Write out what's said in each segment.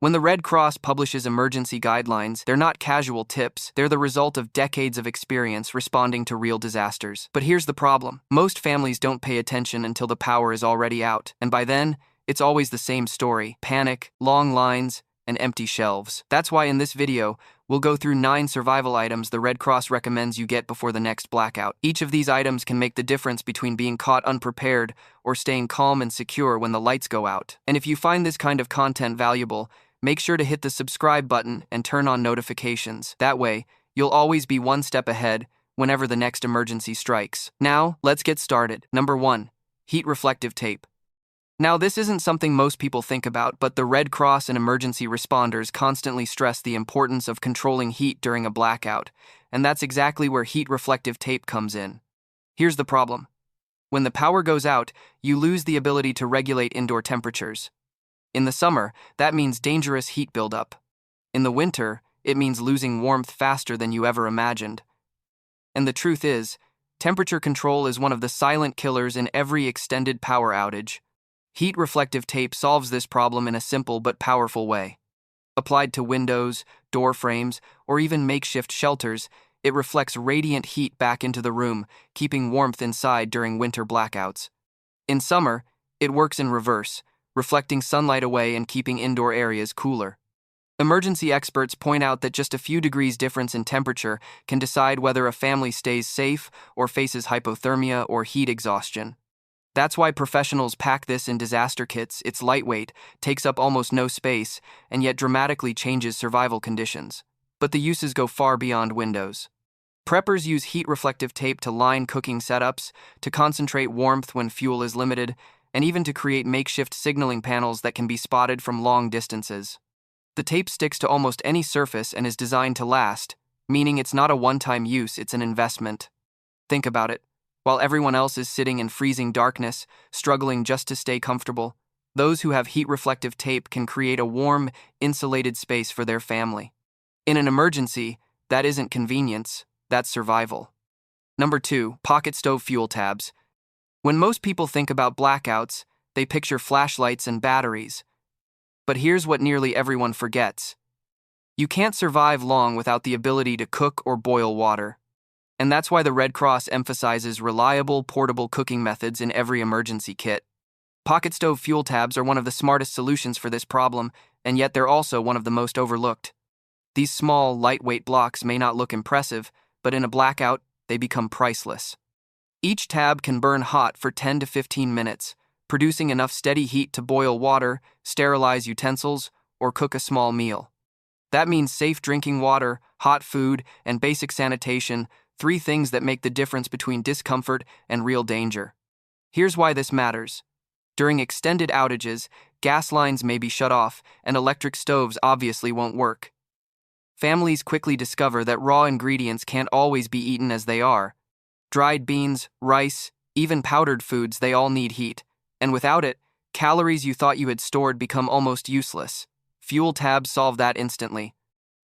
When the Red Cross publishes emergency guidelines, they're not casual tips, they're the result of decades of experience responding to real disasters. But here's the problem. Most families don't pay attention until the power is already out, and by then, it's always the same story: panic, long lines, and empty shelves. That's why in this video, we'll go through 9 survival items the Red Cross recommends you get before the next blackout. Each of these items can make the difference between being caught unprepared or staying calm and secure when the lights go out. And if you find this kind of content valuable, make sure to hit the subscribe button and turn on notifications. That way, you'll always be one step ahead whenever the next emergency strikes. Now, let's get started. Number 1. Heat reflective tape. Now, this isn't something most people think about, but the Red Cross and emergency responders constantly stress the importance of controlling heat during a blackout, and that's exactly where heat reflective tape comes in. Here's the problem. When the power goes out, you lose the ability to regulate indoor temperatures. In the summer, that means dangerous heat buildup. In the winter, it means losing warmth faster than you ever imagined. And the truth is, temperature control is one of the silent killers in every extended power outage. Heat reflective tape solves this problem in a simple but powerful way. Applied to windows, door frames, or even makeshift shelters, it reflects radiant heat back into the room, keeping warmth inside during winter blackouts. In summer, it works in reverse, reflecting sunlight away and keeping indoor areas cooler. Emergency experts point out that just a few degrees difference in temperature can decide whether a family stays safe or faces hypothermia or heat exhaustion. That's why professionals pack this in disaster kits. It's lightweight, takes up almost no space, and yet dramatically changes survival conditions. But the uses go far beyond windows. Preppers use heat reflective tape to line cooking setups, to concentrate warmth when fuel is limited, and even to create makeshift signaling panels that can be spotted from long distances. The tape sticks to almost any surface and is designed to last, meaning it's not a one-time use, it's an investment. Think about it. While everyone else is sitting in freezing darkness, struggling just to stay comfortable, those who have heat-reflective tape can create a warm, insulated space for their family. In an emergency, that isn't convenience, that's survival. Number 2, pocket stove fuel tabs. When most people think about blackouts, they picture flashlights and batteries. But here's what nearly everyone forgets. You can't survive long without the ability to cook or boil water. And that's why the Red Cross emphasizes reliable, portable cooking methods in every emergency kit. Pocket stove fuel tabs are one of the smartest solutions for this problem, and yet they're also one of the most overlooked. These small, lightweight blocks may not look impressive, but in a blackout, they become priceless. Each tab can burn hot for 10 to 15 minutes, producing enough steady heat to boil water, sterilize utensils, or cook a small meal. That means safe drinking water, hot food, and basic sanitation, 3 things that make the difference between discomfort and real danger. Here's why this matters. During extended outages, gas lines may be shut off, and electric stoves obviously won't work. Families quickly discover that raw ingredients can't always be eaten as they are. Dried beans, rice, even powdered foods, they all need heat. And without it, calories you thought you had stored become almost useless. Fuel tabs solve that instantly.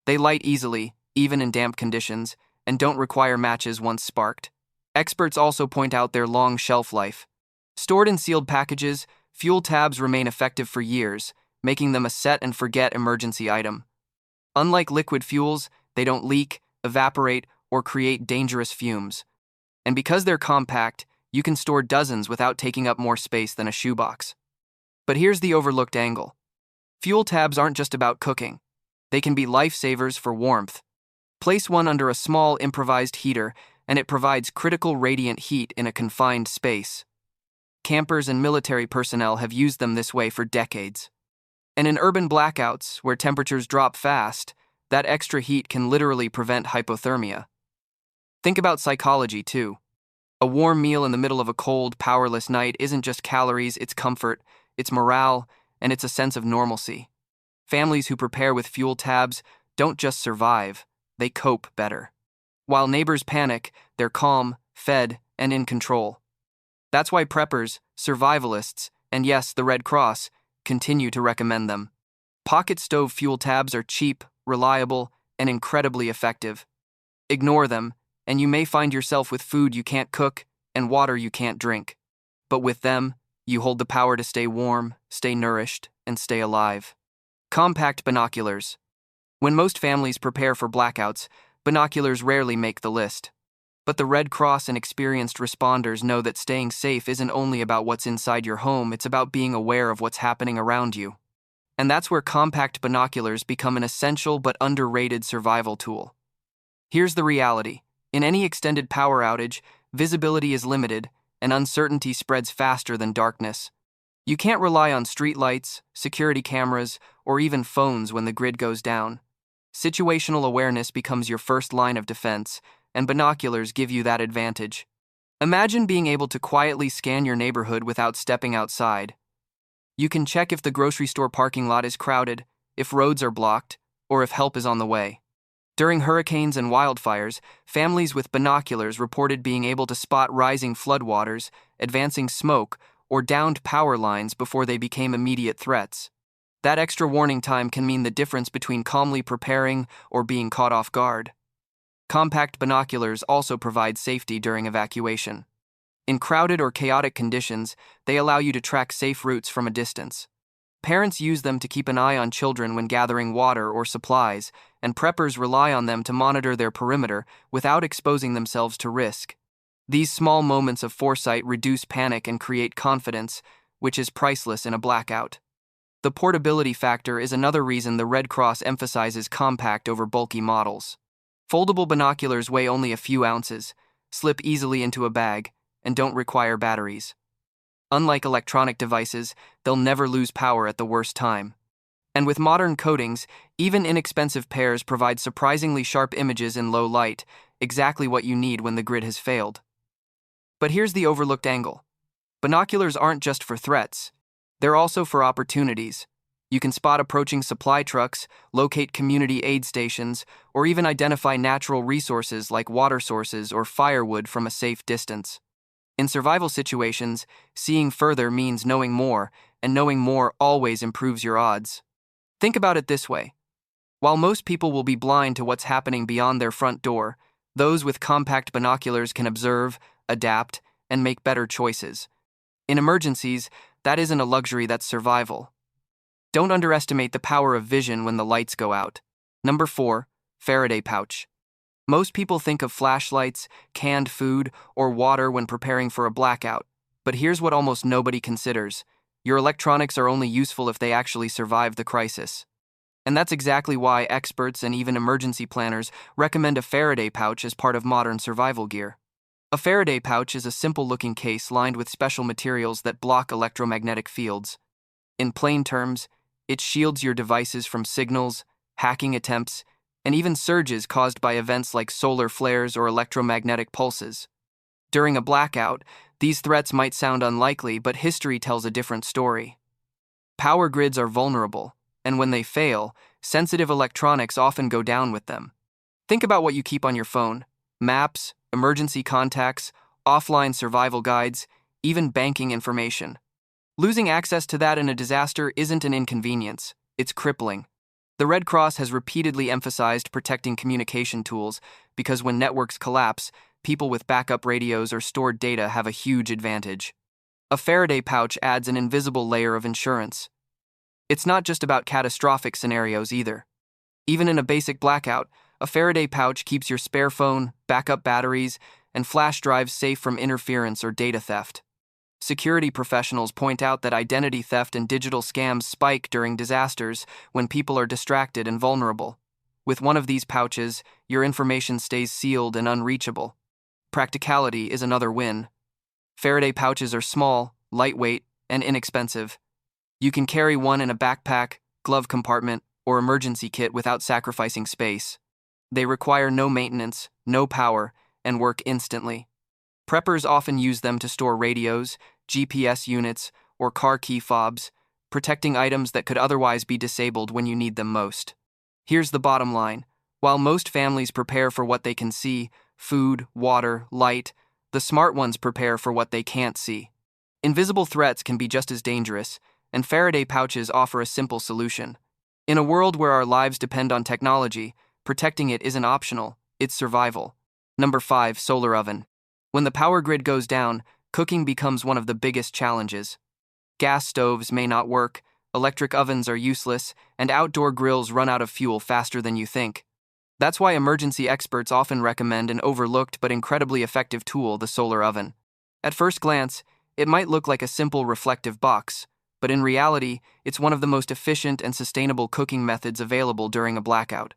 They light easily, even in damp conditions, and don't require matches once sparked. Experts also point out their long shelf life. Stored in sealed packages, fuel tabs remain effective for years, making them a set-and-forget emergency item. Unlike liquid fuels, they don't leak, evaporate, or create dangerous fumes. And because they're compact, you can store dozens without taking up more space than a shoebox. But here's the overlooked angle. Fuel tabs aren't just about cooking. They can be lifesavers for warmth. Place one under a small improvised heater, and it provides critical radiant heat in a confined space. Campers and military personnel have used them this way for decades. And in urban blackouts, where temperatures drop fast, that extra heat can literally prevent hypothermia. Think about psychology, too. A warm meal in the middle of a cold, powerless night isn't just calories, it's comfort, it's morale, and it's a sense of normalcy. Families who prepare with fuel tabs don't just survive, they cope better. While neighbors panic, they're calm, fed, and in control. That's why preppers, survivalists, and yes, the Red Cross, continue to recommend them. Pocket stove fuel tabs are cheap, reliable, and incredibly effective. Ignore them, and you may find yourself with food you can't cook and water you can't drink. But with them, you hold the power to stay warm, stay nourished, and stay alive. Compact binoculars. When most families prepare for blackouts, binoculars rarely make the list. But the Red Cross and experienced responders know that staying safe isn't only about what's inside your home, it's about being aware of what's happening around you. And that's where compact binoculars become an essential but underrated survival tool. Here's the reality. In any extended power outage, visibility is limited, and uncertainty spreads faster than darkness. You can't rely on streetlights, security cameras, or even phones when the grid goes down. Situational awareness becomes your first line of defense, and binoculars give you that advantage. Imagine being able to quietly scan your neighborhood without stepping outside. You can check if the grocery store parking lot is crowded, if roads are blocked, or if help is on the way. During hurricanes and wildfires, families with binoculars reported being able to spot rising floodwaters, advancing smoke, or downed power lines before they became immediate threats. That extra warning time can mean the difference between calmly preparing or being caught off guard. Compact binoculars also provide safety during evacuation. In crowded or chaotic conditions, they allow you to track safe routes from a distance. Parents use them to keep an eye on children when gathering water or supplies, and preppers rely on them to monitor their perimeter without exposing themselves to risk. These small moments of foresight reduce panic and create confidence, which is priceless in a blackout. The portability factor is another reason the Red Cross emphasizes compact over bulky models. Foldable binoculars weigh only a few ounces, slip easily into a bag, and don't require batteries. Unlike electronic devices, they'll never lose power at the worst time. And with modern coatings, even inexpensive pairs provide surprisingly sharp images in low light, exactly what you need when the grid has failed. But here's the overlooked angle. Binoculars aren't just for threats. They're also for opportunities. You can spot approaching supply trucks, locate community aid stations, or even identify natural resources like water sources or firewood from a safe distance. In survival situations, seeing further means knowing more, and knowing more always improves your odds. Think about it this way. While most people will be blind to what's happening beyond their front door, those with compact binoculars can observe, adapt, and make better choices. In emergencies, that isn't a luxury, that's survival. Don't underestimate the power of vision when the lights go out. Number 4, Faraday pouch. Most people think of flashlights, canned food, or water when preparing for a blackout, but here's what almost nobody considers. Your electronics are only useful if they actually survive the crisis. And that's exactly why experts and even emergency planners recommend a Faraday pouch as part of modern survival gear. A Faraday pouch is a simple-looking case lined with special materials that block electromagnetic fields. In plain terms, it shields your devices from signals, hacking attempts, and even surges caused by events like solar flares or electromagnetic pulses. During a blackout, these threats might sound unlikely, but history tells a different story. Power grids are vulnerable, and when they fail, sensitive electronics often go down with them. Think about what you keep on your phone: maps, emergency contacts, offline survival guides, even banking information. Losing access to that in a disaster isn't an inconvenience, it's crippling. The Red Cross has repeatedly emphasized protecting communication tools because when networks collapse, people with backup radios or stored data have a huge advantage. A Faraday pouch adds an invisible layer of insurance. It's not just about catastrophic scenarios either. Even in a basic blackout, a Faraday pouch keeps your spare phone, backup batteries, and flash drives safe from interference or data theft. Security professionals point out that identity theft and digital scams spike during disasters when people are distracted and vulnerable. With one of these pouches, your information stays sealed and unreachable. Practicality is another win. Faraday pouches are small, lightweight, and inexpensive. You can carry one in a backpack, glove compartment, or emergency kit without sacrificing space. They require no maintenance, no power, and work instantly. Preppers often use them to store radios, GPS units, or car key fobs, protecting items that could otherwise be disabled when you need them most. Here's the bottom line. While most families prepare for what they can see, food, water, light, the smart ones prepare for what they can't see. Invisible threats can be just as dangerous, and Faraday pouches offer a simple solution. In a world where our lives depend on technology, protecting it isn't optional, it's survival. Number 5, solar oven. When the power grid goes down, cooking becomes one of the biggest challenges. Gas stoves may not work, electric ovens are useless, and outdoor grills run out of fuel faster than you think. That's why emergency experts often recommend an overlooked but incredibly effective tool, the solar oven. At first glance, it might look like a simple reflective box, but in reality, it's one of the most efficient and sustainable cooking methods available during a blackout.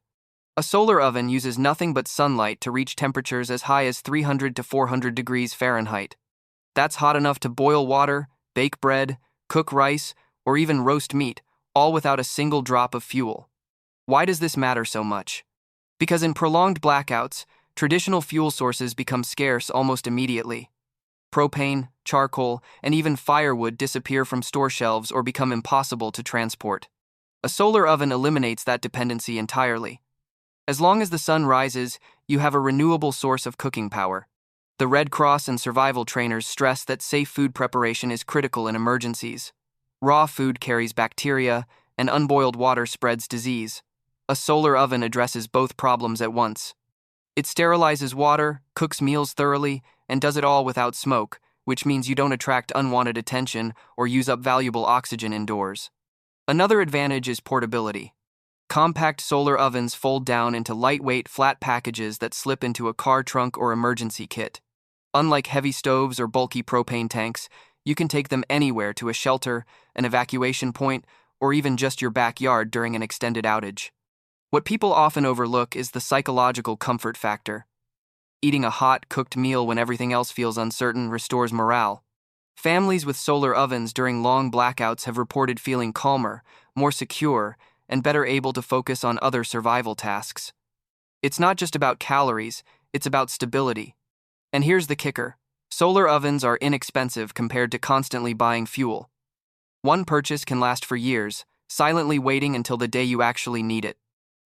A solar oven uses nothing but sunlight to reach temperatures as high as 300 to 400 degrees Fahrenheit. That's hot enough to boil water, bake bread, cook rice, or even roast meat, all without a single drop of fuel. Why does this matter so much? Because in prolonged blackouts, traditional fuel sources become scarce almost immediately. Propane, charcoal, and even firewood disappear from store shelves or become impossible to transport. A solar oven eliminates that dependency entirely. As long as the sun rises, you have a renewable source of cooking power. The Red Cross and survival trainers stress that safe food preparation is critical in emergencies. Raw food carries bacteria, and unboiled water spreads disease. A solar oven addresses both problems at once. It sterilizes water, cooks meals thoroughly, and does it all without smoke, which means you don't attract unwanted attention or use up valuable oxygen indoors. Another advantage is portability. Compact solar ovens fold down into lightweight, flat packages that slip into a car trunk or emergency kit. Unlike heavy stoves or bulky propane tanks, you can take them anywhere to a shelter, an evacuation point, or even just your backyard during an extended outage. What people often overlook is the psychological comfort factor. Eating a hot, cooked meal when everything else feels uncertain restores morale. Families with solar ovens during long blackouts have reported feeling calmer, more secure, and better able to focus on other survival tasks. It's not just about calories, it's about stability. And here's the kicker. Solar ovens are inexpensive compared to constantly buying fuel. One purchase can last for years, silently waiting until the day you actually need it.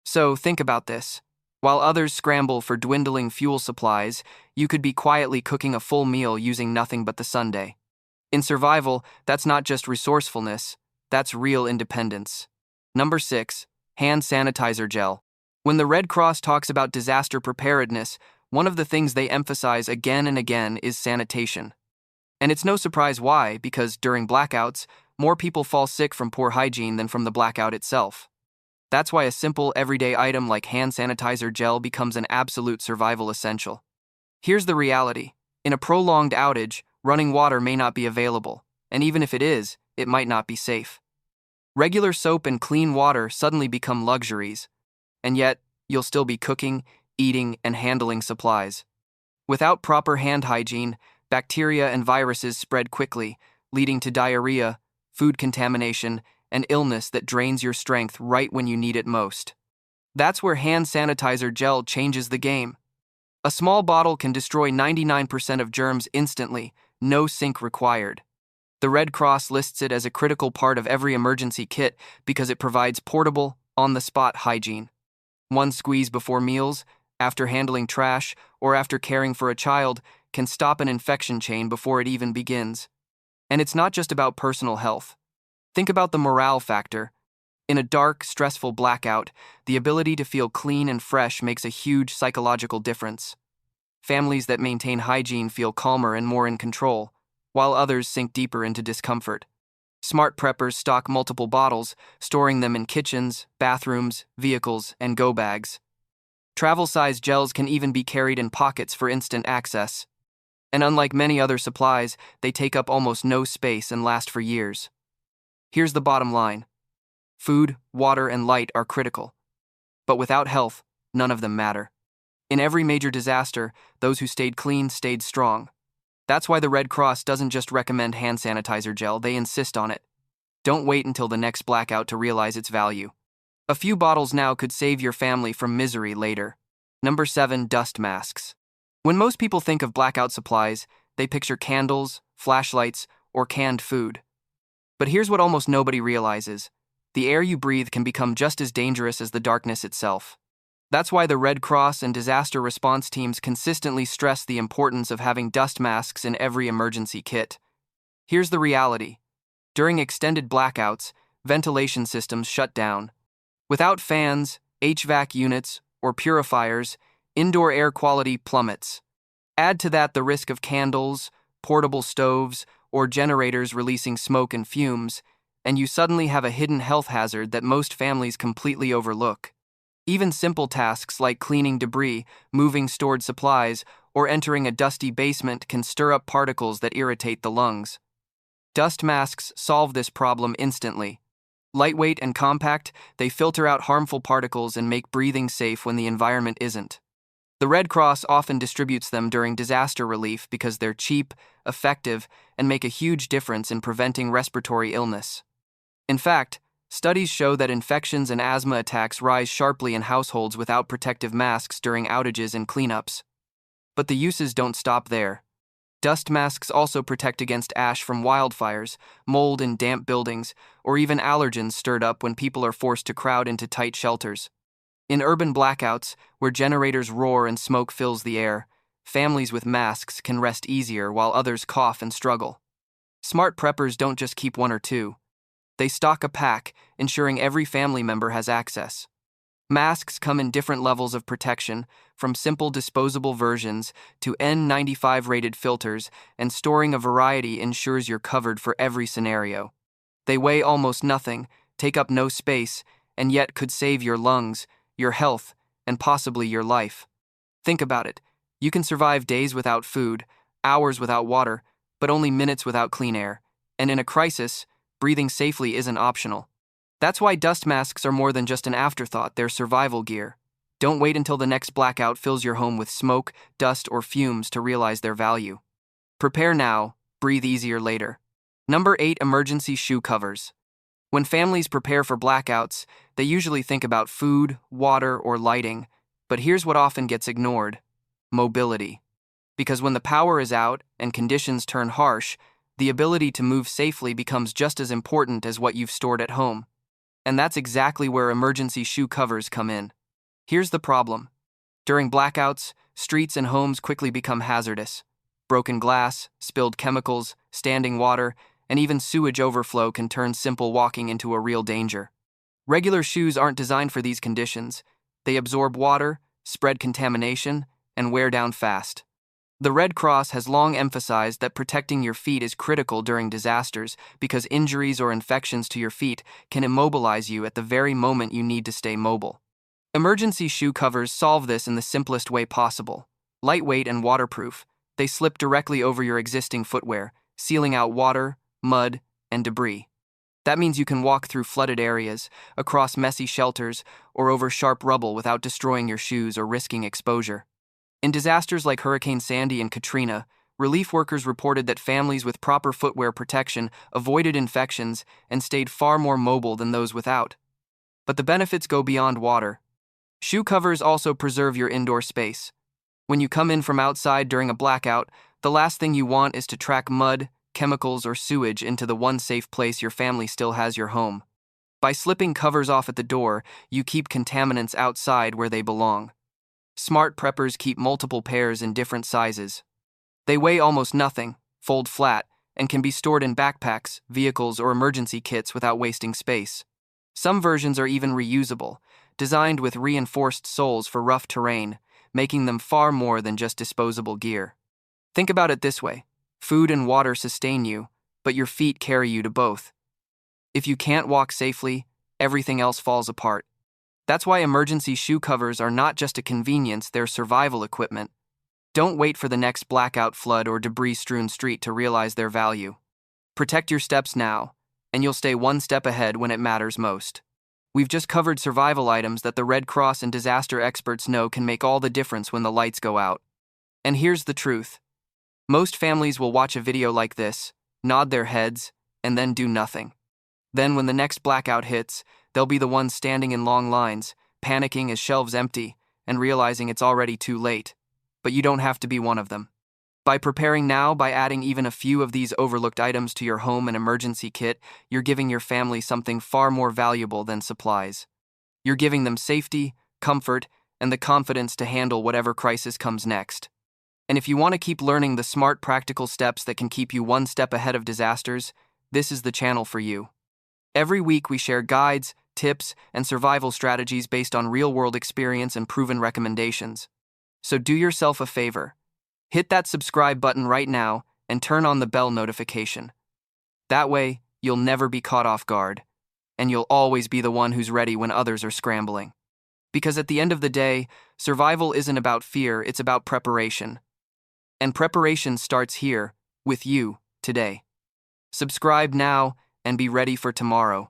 So think about this. While others scramble for dwindling fuel supplies, you could be quietly cooking a full meal using nothing but the Sunday. In survival, that's not just resourcefulness, that's real independence. Number 6. Hand sanitizer gel. When the Red Cross talks about disaster preparedness, one of the things they emphasize again and again is sanitation. And it's no surprise why, because during blackouts, more people fall sick from poor hygiene than from the blackout itself. That's why a simple, everyday item like hand sanitizer gel becomes an absolute survival essential. Here's the reality. In a prolonged outage, running water may not be available, and even if it is, it might not be safe. Regular soap and clean water suddenly become luxuries, and yet, you'll still be cooking, eating, and handling supplies. Without proper hand hygiene, bacteria and viruses spread quickly, leading to diarrhea, food contamination, and illness that drains your strength right when you need it most. That's where hand sanitizer gel changes the game. A small bottle can destroy 99% of germs instantly, no sink required. The Red Cross lists it as a critical part of every emergency kit because it provides portable, on-the-spot hygiene. One squeeze before meals, after handling trash, or after caring for a child can stop an infection chain before it even begins. And it's not just about personal health. Think about the morale factor. In a dark, stressful blackout, the ability to feel clean and fresh makes a huge psychological difference. Families that maintain hygiene feel calmer and more in control, while others sink deeper into discomfort. Smart preppers stock multiple bottles, storing them in kitchens, bathrooms, vehicles, and go bags. Travel-sized gels can even be carried in pockets for instant access. And unlike many other supplies, they take up almost no space and last for years. Here's the bottom line. Food, water, and light are critical. But without health, none of them matter. In every major disaster, those who stayed clean stayed strong. That's why the Red Cross doesn't just recommend hand sanitizer gel, they insist on it. Don't wait until the next blackout to realize its value. A few bottles now could save your family from misery later. Number 7. Dust masks. When most people think of blackout supplies, they picture candles, flashlights, or canned food. But here's what almost nobody realizes. The air you breathe can become just as dangerous as the darkness itself. That's why the Red Cross and disaster response teams consistently stress the importance of having dust masks in every emergency kit. Here's the reality. During extended blackouts, ventilation systems shut down. Without fans, HVAC units, or purifiers, indoor air quality plummets. Add to that the risk of candles, portable stoves, or generators releasing smoke and fumes, and you suddenly have a hidden health hazard that most families completely overlook. Even simple tasks like cleaning debris, moving stored supplies, or entering a dusty basement can stir up particles that irritate the lungs. Dust masks solve this problem instantly. Lightweight and compact, they filter out harmful particles and make breathing safe when the environment isn't. The Red Cross often distributes them during disaster relief because they're cheap, effective, and make a huge difference in preventing respiratory illness. In fact, studies show that infections and asthma attacks rise sharply in households without protective masks during outages and cleanups. But the uses don't stop there. Dust masks also protect against ash from wildfires, mold in damp buildings, or even allergens stirred up when people are forced to crowd into tight shelters. In urban blackouts, where generators roar and smoke fills the air, families with masks can rest easier while others cough and struggle. Smart preppers don't just keep one or two. They stock a pack, ensuring every family member has access. Masks come in different levels of protection, from simple disposable versions to N95 rated filters, and storing a variety ensures you're covered for every scenario. They weigh almost nothing, take up no space, and yet could save your lungs, your health, and possibly your life. Think about it. You can survive days without food, hours without water, but only minutes without clean air. And in a crisis, breathing safely isn't optional. That's why dust masks are more than just an afterthought, they're survival gear. Don't wait until the next blackout fills your home with smoke, dust, or fumes to realize their value. Prepare now, breathe easier later. Number 8. Emergency shoe covers. When families prepare for blackouts, they usually think about food, water, or lighting, but here's what often gets ignored: mobility. Because when the power is out and conditions turn harsh, the ability to move safely becomes just as important as what you've stored at home. And that's exactly where emergency shoe covers come in. Here's the problem. During blackouts, streets and homes quickly become hazardous. Broken glass, spilled chemicals, standing water, and even sewage overflow can turn simple walking into a real danger. Regular shoes aren't designed for these conditions. They absorb water, spread contamination, and wear down fast. The Red Cross has long emphasized that protecting your feet is critical during disasters because injuries or infections to your feet can immobilize you at the very moment you need to stay mobile. Emergency shoe covers solve this in the simplest way possible. Lightweight and waterproof, they slip directly over your existing footwear, sealing out water, mud, and debris. That means you can walk through flooded areas, across messy shelters, or over sharp rubble without destroying your shoes or risking exposure. In disasters like Hurricane Sandy and Katrina, relief workers reported that families with proper footwear protection avoided infections and stayed far more mobile than those without. But the benefits go beyond water. Shoe covers also preserve your indoor space. When you come in from outside during a blackout, the last thing you want is to track mud, chemicals, or sewage into the one safe place your family still has: your home. By slipping covers off at the door, you keep contaminants outside where they belong. Smart preppers keep multiple pairs in different sizes. They weigh almost nothing, fold flat, and can be stored in backpacks, vehicles, or emergency kits without wasting space. Some versions are even reusable, designed with reinforced soles for rough terrain, making them far more than just disposable gear. Think about it this way: food and water sustain you, but your feet carry you to both. If you can't walk safely, everything else falls apart. That's why emergency shoe covers are not just a convenience, they're survival equipment. Don't wait for the next blackout, flood, or debris-strewn street to realize their value. Protect your steps now, and you'll stay one step ahead when it matters most. We've just covered survival items that the Red Cross and disaster experts know can make all the difference when the lights go out. And here's the truth. Most families will watch a video like this, nod their heads, and then do nothing. Then when the next blackout hits, they'll be the ones standing in long lines, panicking as shelves empty, and realizing it's already too late. But you don't have to be one of them. By preparing now, by adding even a few of these overlooked items to your home and emergency kit, you're giving your family something far more valuable than supplies. You're giving them safety, comfort, and the confidence to handle whatever crisis comes next. And if you want to keep learning the smart, practical steps that can keep you one step ahead of disasters, this is the channel for you. Every week we share guides, tips, and survival strategies based on real-world experience and proven recommendations. So do yourself a favor. Hit that subscribe button right now and turn on the bell notification. That way, you'll never be caught off guard, and you'll always be the one who's ready when others are scrambling. Because at the end of the day, survival isn't about fear, it's about preparation. And preparation starts here, with you, today. Subscribe now and be ready for tomorrow.